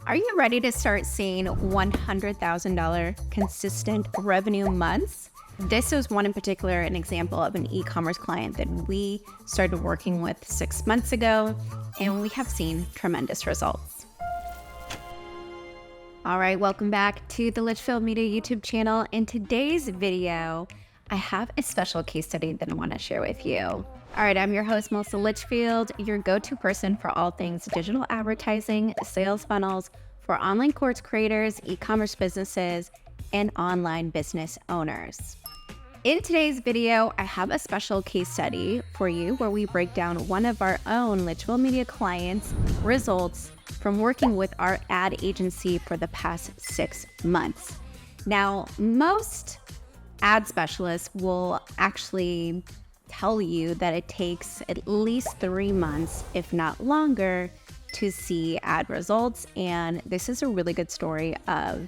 Are you ready to start seeing $100,000 consistent revenue months? This was one in particular, an example of an e-commerce client that we started working with 6 months ago, and we have seen tremendous results. All right, welcome back to the Litchfield Media YouTube channel. In today's video, I have a special case study that I want to share with you. All right, I'm your host, Melissa Litchfield, your go-to person for all things digital advertising, sales funnels for online course creators, e-commerce businesses, and online business owners. In today's video, I have a special case study for you where we break down one of our own Litchfield Media clients' results from working with our ad agency for the past 6 months. Now, most ad specialists will actually tell you that it takes at least 3 months, if not longer, to see ad results, and this is a really good story of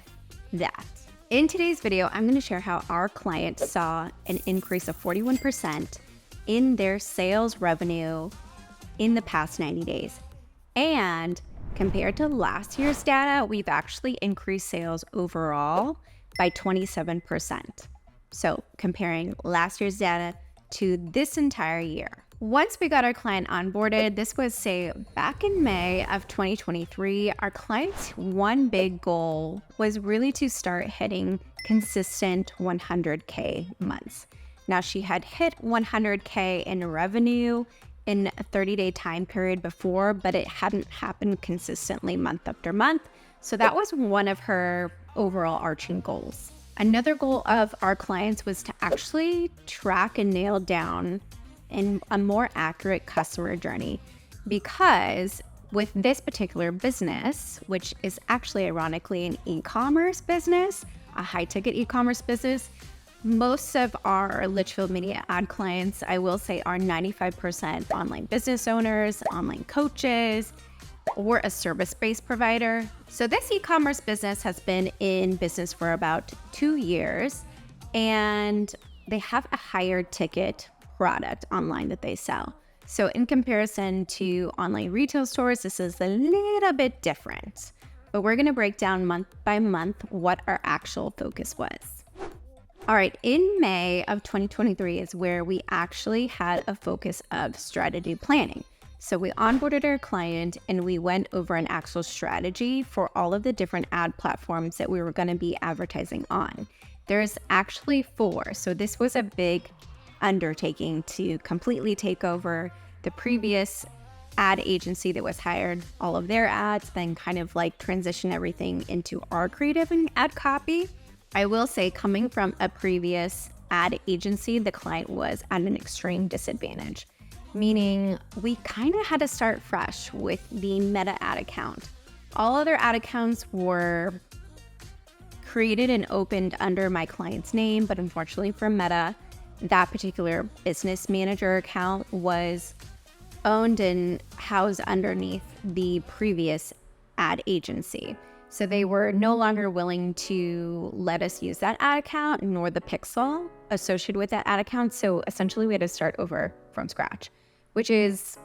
that. In today's video, I'm going to share how our client saw an increase of 41% in their sales revenue in the past 90 days. And compared to last year's data, we've actually increased sales overall by 27%. So comparing last year's data to this entire year. Once we got our client onboarded, this was say back in May of 2023, our client's one big goal was really to start hitting consistent 100K months. Now she had hit 100K in revenue in a 30-day time period before, but it hadn't happened consistently month after month. So that was one of her overall arching goals. Another goal of our clients was to actually track and nail down in a more accurate customer journey, because with this particular business, which is actually ironically an e-commerce business, a high-ticket e-commerce business, most of our Litchfield Media ad clients, I will say, are 95% online business owners, online coaches, or a service-based provider. So this e-commerce business has been in business for about 2 years, and they have a higher ticket product online that they sell. So in comparison to online retail stores, this is a little bit different, but we're going to break down month by month what our actual focus was. All right, in May of 2023 is where we actually had a focus of strategy planning. So we onboarded our client and we went over an actual strategy for all of the different ad platforms that we were going to be advertising on. There's actually 4. So this was a big undertaking to completely take over the previous ad agency that was hired, all of their ads, then kind of like transition everything into our creative and ad copy. I will say, coming from a previous ad agency, the client was at an extreme disadvantage, meaning we kind of had to start fresh with the Meta ad account. All other ad accounts were created and opened under my client's name, but unfortunately for Meta, that particular business manager account was owned and housed underneath the previous ad agency. So they were no longer willing to let us use that ad account nor the pixel associated with that ad account. So essentially we had to start over from scratch, which is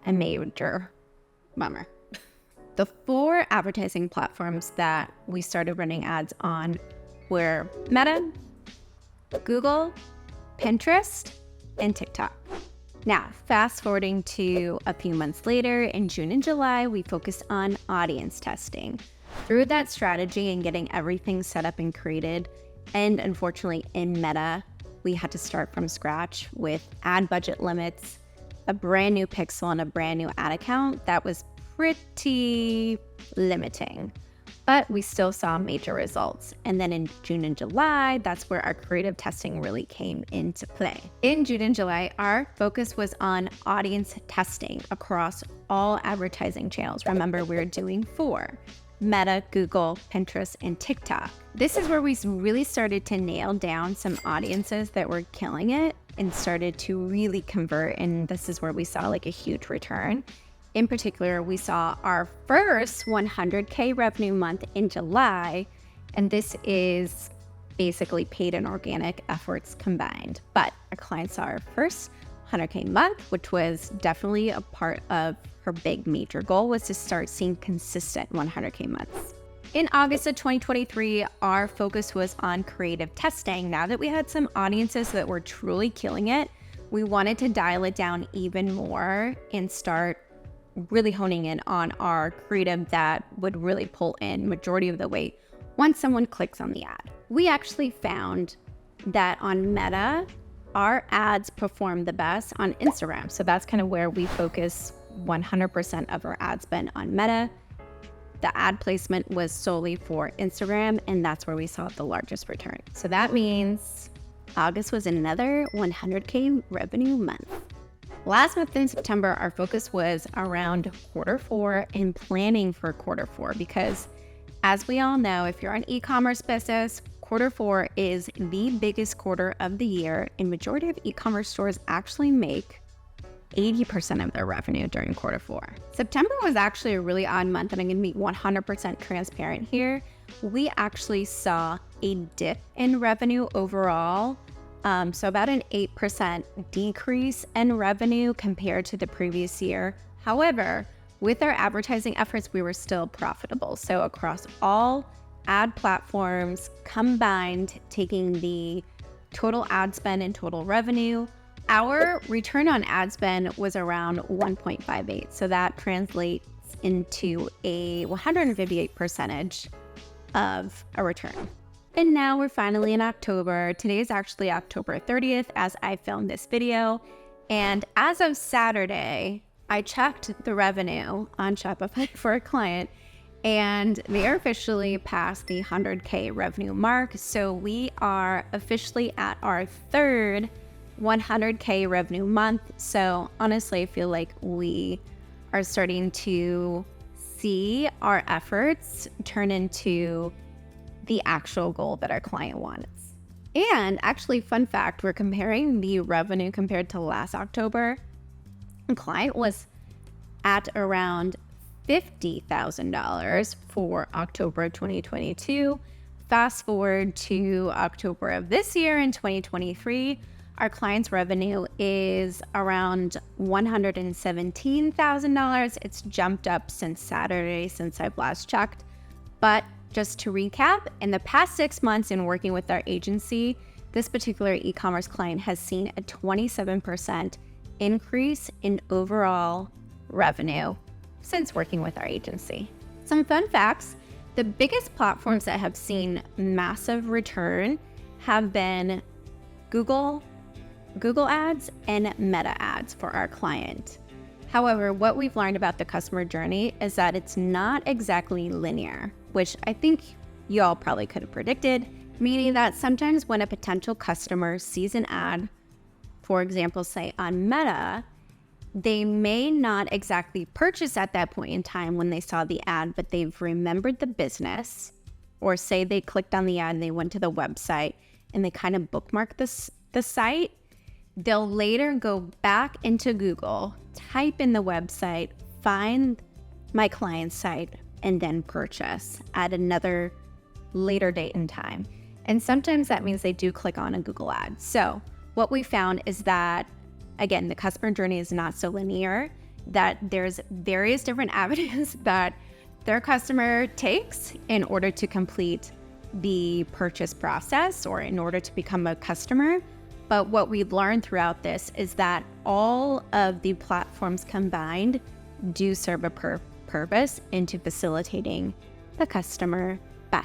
a major bummer. The 4 advertising platforms that we started running ads on were Meta, Google, Pinterest, and TikTok. Now, fast forwarding to a few months later, in June and July, we focused on audience testing. Through that strategy and getting everything set up and created, and unfortunately in Meta, we had to start from scratch with ad budget limits, a brand new pixel, and a brand new ad account. That was pretty limiting, but we still saw major results. And then in June and July, that's where our creative testing really came into play. In June and July, our focus was on audience testing across all advertising channels. Remember, we're doing 4: Meta, Google, Pinterest, and TikTok. This is where we really started to nail down some audiences that were killing it and started to really convert. And this is where we saw like a huge return. In particular, we saw our first 100K revenue month in July, and this is basically paid and organic efforts combined. But our clients saw our first 100K month, which was definitely a part of her big major goal, was to start seeing consistent 100K months. In August of 2023, our focus was on creative testing. Now that we had some audiences that were truly killing it, we wanted to dial it down even more and start really honing in on our creative that would really pull in majority of the weight once someone clicks on the ad. We actually found that on Meta, our ads perform the best on Instagram. So that's kind of where we focus 100% of our ad spend on Meta. The ad placement was solely for Instagram, and that's where we saw the largest return. So that means August was another 100K revenue month. Last month in September, our focus was around Q4 and planning for Q4 because, as we all know, if you're an e-commerce business, Q4 is the biggest quarter of the year, and majority of e-commerce stores actually make 80% of their revenue during Q4. September was actually a really odd month, and I'm going to be 100% transparent here. We actually saw a dip in revenue overall, so about an 8% decrease in revenue compared to the previous year. However, with our advertising efforts, we were still profitable. So across all ad platforms combined, taking the total ad spend and total revenue, our return on ad spend was around 1.58. So that translates into a 158% of a return. And now we're finally in October. Today is actually October 30th as I filmed this video. And as of Saturday, I checked the revenue on Shopify for a client, and they are officially past the 100K revenue mark. So we are officially at our third 100K revenue month. So honestly, I feel like we are starting to see our efforts turn into the actual goal that our client wants. And actually, fun fact, we're comparing the revenue compared to last October. The client was at around $50,000 for October 2022. Fast forward to October of this year in 2023, our client's revenue is around $117,000. It's jumped up since Saturday, since I've last checked. But just to recap, in the past 6 months in working with our agency, this particular e-commerce client has seen a 27% increase in overall revenue since working with our agency. Some fun facts: the biggest platforms that have seen massive return have been Google ads and Meta ads for our client. However, what we've learned about the customer journey is that it's not exactly linear, which I think you all probably could have predicted, meaning that sometimes when a potential customer sees an ad, for example, say on Meta, they may not exactly purchase at that point in time when they saw the ad, but they've remembered the business, or say they clicked on the ad and they went to the website and they kind of bookmarked the site. They'll later go back into Google, type in the website, find my client's site, and then purchase at another later date and time. And sometimes that means they do click on a Google ad. So what we found is that, again, the customer journey is not so linear, that there's various different avenues that their customer takes in order to complete the purchase process or in order to become a customer. But what we've learned throughout this is that all of the platforms combined do serve a purpose into facilitating the customer buy.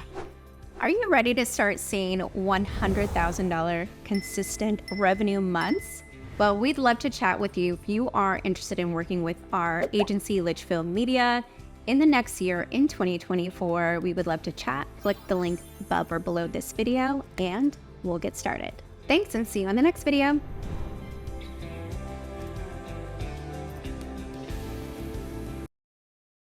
Are you ready to start seeing $100,000 consistent revenue months? Well, we'd love to chat with you if you are interested in working with our agency, Litchfield Media, in the next year, in 2024. We would love to chat. Click the link above or below this video, and we'll get started. Thanks, and see you on the next video.